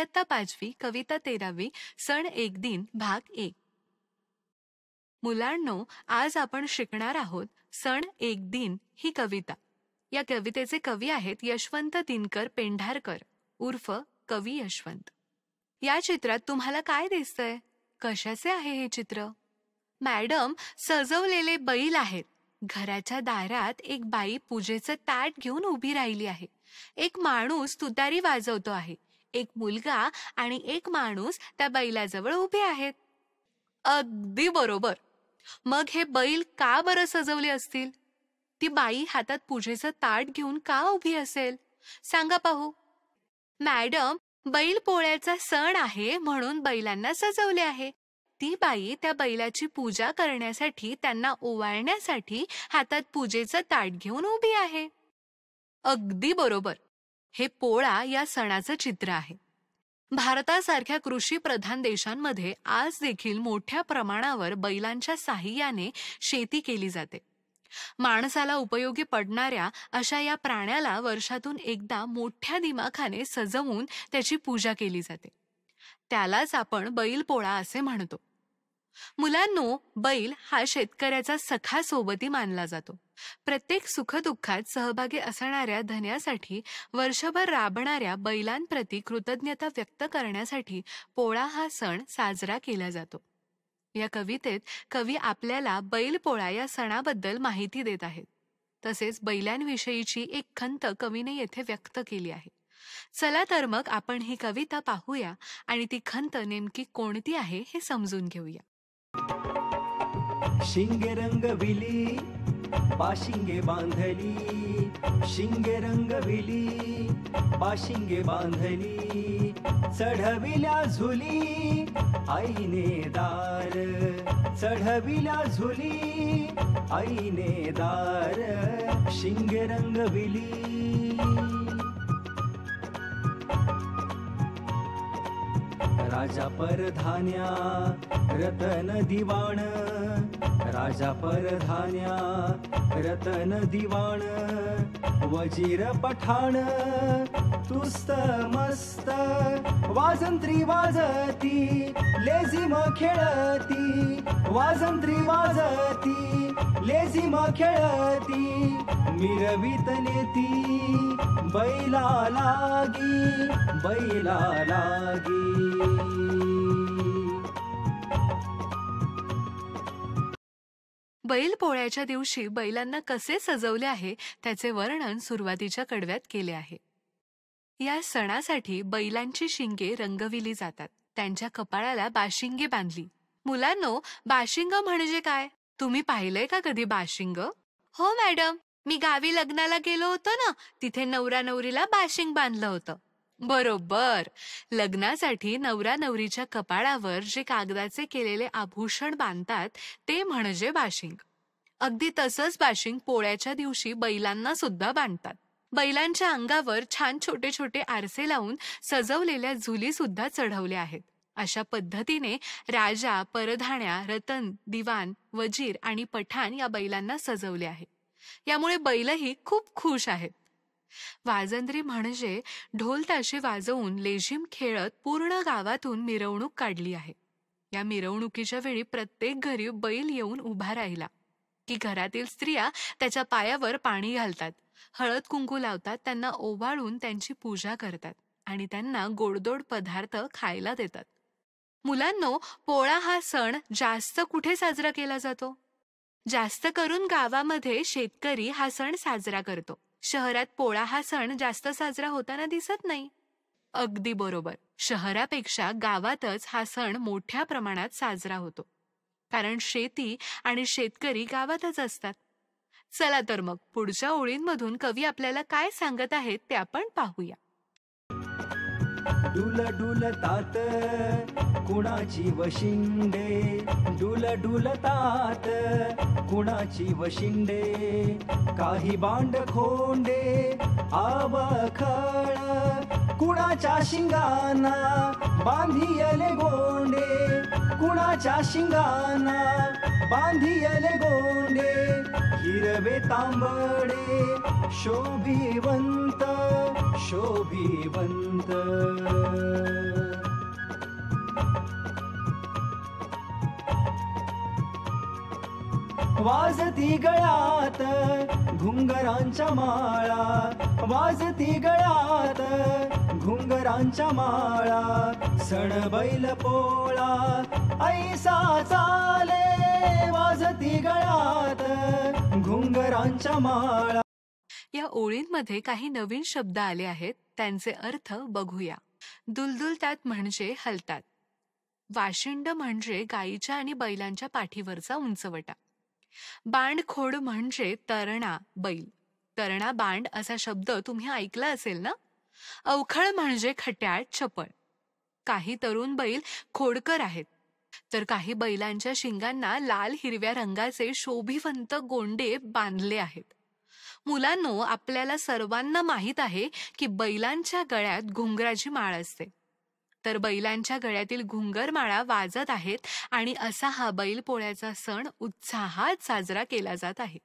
इयत्ता 5वी कविता 13वी सण एक दिन भाग 1. मुलांनो, आज आपण शिकणार आहोत सण एक दिन ही कविता. या कवितेचे कवी आहेत यशवंत दिनकर पेंढारकर उर्फ कवी यशवंत. या चित्रात तुम्हाला काय दिसतंय? कशाचे आहे हे चित्र? मॅडम, सजवलेले बैल आहेत. घराच्या दारात एक बाई पूजेचं ताट घेऊन उभी राहिली आहे. एक माणूस तुतारी वाजवतो आहे. एक मुलगा आणि एक माणूस त्या बैलाजवळ उभे आहेत. अगदी बरोबर. मग हे बैल का बरं सजवले असतील? ती बाई हातात पूजेचं ताट घेऊन का उभी असेल? सांगा पाहू. मॅडम, बैल पोळ्याचा सण आहे म्हणून बैलांना सजवले आहे. ती बाई त्या बैलाची पूजा करण्यासाठी, त्यांना ओवाळण्यासाठी हातात पूजेचं ताट घेऊन उभी आहे. अगदी बरोबर. हे पोळा या सणाचं चित्र आहे. भारतासारख्या कृषी प्रधान देशांमध्ये आज देखील मोठ्या प्रमाणावर बैलांच्या साहाय्याने शेती केली जाते. माणसाला उपयोगी पडणाऱ्या अशा या प्राण्याला वर्षातून एकदा मोठ्या दिमाखाने सजवून त्याची पूजा केली जाते. त्यालाच आपण बैलपोळा असे म्हणतो. मुलांनो, बैल हा शेतकऱ्याचा सखा सोबती मानला जातो. प्रत्येक सुखदुःखात सहभागी असणाऱ्या धन्यासाठी वर्षभर राबणाऱ्या बैलांप्रती कृतज्ञता व्यक्त करण्यासाठी पोळा हा सण साजरा केला जातो. या कवितेत कवी आपल्याला बैलपोळा या सणाबद्दल माहिती देत आहेत. तसेच बैलांविषयीची एक खंत कवीने येथे व्यक्त केली आहे. चला तर मग आपण ही कविता पाहूया आणि ती खंत नेमकी कोणती आहे हे समजून घेऊया. शिंगे रंगविली बाशिंगे बांधली, शिंगे रंगविली बाशिंगे बांधली, चढविल्या झुली आईने दार, चढविल्या झुली आईने दार, शिंगे रंगविली. राजा परधान्या रतन दिवाण, राजा परधान्या रतन दिवाण, वजीर पठाण तुस्त मस्त, वाजंत्री वाजती लेझिम खेळती, वाजंत्री वाजती लेझिम खेळती, मिरवित नेती बैला लागी, बैला लागी. बैल पोळ्याच्या दिवशी बैलांना कसे सजवले आहे त्याचे वर्णन सुरुवातीच्या कडव्यात केले आहे. या सणासाठी बैलांची शिंगे रंगविली जातात. त्यांच्या कपाळाला बाशिंगे बांधली. मुलांनो, बाशिंग म्हणजे काय? तुम्ही पाहिलंय का कधी बाशिंग? हो मॅडम, मी गावी लग्नाला गेलो होतो ना, तिथे नवरा नवरीला बाशिंग बांधलं होतं. बरोबर. लग्नासाठी नवरा नवरीच्या कपाळावर जे कागदाचे केलेले आभूषण बांधतात ते म्हणजे बाशिंग. अगदी तसंच बाशिंग पोळ्याच्या दिवशी बैलांना सुद्धा बांधतात. बैलांच्या अंगावर छान छोटे छोटे आरसे लावून सजवलेल्या झुली सुद्धा चढवल्या आहेत. अशा पद्धतीने राजा, परधाण्या, रतन, दिवाण, वजीर आणि पठाण या बैलांना सजवले आहे. यामुळे बैलही खूप खुश आहेत. वाजंत्री म्हणजे ढोल ताशे वाजवून लेझिम खेळत पूर्ण गावातून मिरवणूक काढली आहे. या मिरवणुकीच्या वेळी प्रत्येक घरी बैल येऊन उभा राहिला की घरातील स्त्रिया त्याच्या पायावर पाणी घालतात, हळद कुंकू लावतात, त्यांना ओवाळून त्यांची पूजा करतात आणि त्यांना गोडधोड पदार्थ खायला देतात. मुलांनो, पोळा हा सण जास्त कुठे साजरा केला जातो? जास्त करून गावामध्ये शेतकरी हा सण साजरा करतो. शहरात पोळा हा सण जास्त साजरा होताना दिसत नाही. अगदी बरोबर. शहरापेक्षा गावातच हा सण मोठ्या प्रमाणात साजरा होतो, कारण शेती आणि शेतकरी गावातच असतात. चला तर मग पुढच्या ओळींमधून कवी आपल्याला काय सांगत आहेत ते आपण पाहूया. डुल डुलतात कुणाची वशिंडे, डुल डुलतात कुणाची वशिंडे, काही बांड खोंडे आवखळ, कुणाच्या शिंगाना बांधियले गोंडे, कुणाच्या शिंगाना बांधियले गोंडे हिरवे तांबडे शोभिवंत शोभिवंत. वाजती गळ्यात घुंगरांच्या माळा वाजती गळ्यात घुंगरांच्या माळा सण बैल पोळा ऐसा चाले वाजती गळ्यात घुंगरांच्या माळा. या ओळींमध्ये काही नवीन शब्द आले आहेत, त्यांचे अर्थ बघूया. दुलदुलतात म्हणजे हलतात. वाशिंड म्हणजे गायीच्या आणि बैलांच्या पाठीवरचा उंचवटा. बांडखोड म्हणजे तरणा बैल. तरणा बांड असा शब्द तुम्ही ऐकला असेल ना. अवखळ म्हणजे खट्याळ चपळ. काही तरुण बैल खोडकर आहेत, तर काही बैलांच्या शिंगांना लाल हिरव्या रंगाचे शोभिवंत गोंडे बांधले आहेत. मुलांनो, आपल्याला सर्वांना माहीत आहे की बैलांच्या गळ्यात घुंगराची माळ असते. तर बैलांच्या गळ्यातील घुंगरमाळा वाजत आहेत आणि असा हा बैलपोळ्याचा सण उत्साहात साजरा केला जात आहे.